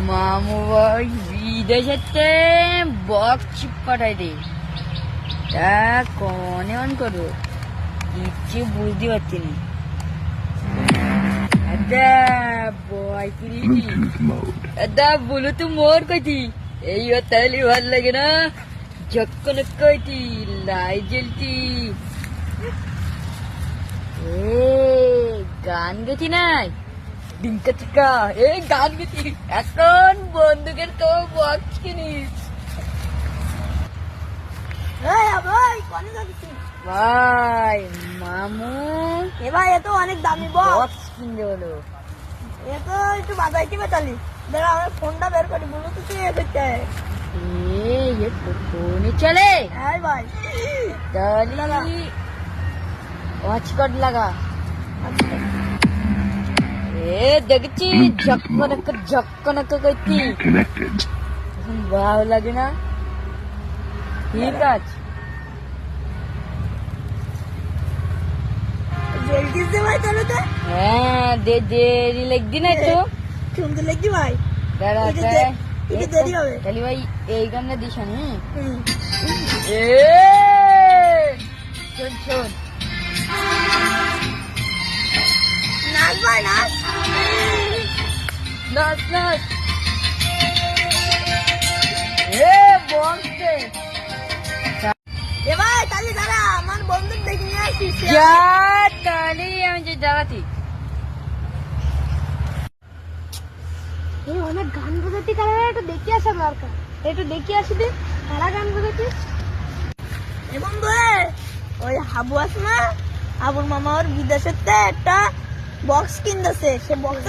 মামু ভাই বিদেশেতে বক্স পাঠাই দে, তা কনে অন করবো কিচ্ছু বুঝতে পারছি না। আদা বয় কিরিটি আদা বলো তো মোর কইতি এই তাহলে ভাল লাগে না, যখন কইতি লাই জ্বলতি এ গান গেছি নাই ডিঙ্কা চিকা এ গান গেছি, এখন বন্দুকের তো বক্স কিনিস ভাই। মামু এ ভাই এ তো অনেক দামি বক্স কিনতে হলো। এ তো একটু বাজাই কি বেতালি দাঁড়া আমার ফোনটা বের করি ব্লুটুথ এ করতে ये फोने चले হ্যাঁ ভাই डाली हॉटस्पॉट लगा ए देखची झक्कनक करती भाव लगे ना ठीक আছে জলদি দে ভাই চলো তো হ্যাঁ দেরি লাগদি না তো শুনতে লাগি ভাই দাঁড়া এটা দেরি হবে তাহলে ভাই এই গানটা দিস আমি এ শোন শোন নাচ ভাই নাচ নাচ নাচ এ বলতে এ ভাই তাহলে দাঁড়া আমার বন্ধু দেখে নিয়ে আসিস যা তাহলে আমি যে দাঁড়াতি অনেক গান বাজাতে কারা একটু দেখে আসা দরকার, একটু দেখে আসবি কারা গান বাজাতিস। এ বন্ধু ওই হাবু আছে না, হাবুর মামা ওর বিদেশের একটা বক্স কিনতেছে, সে বক্স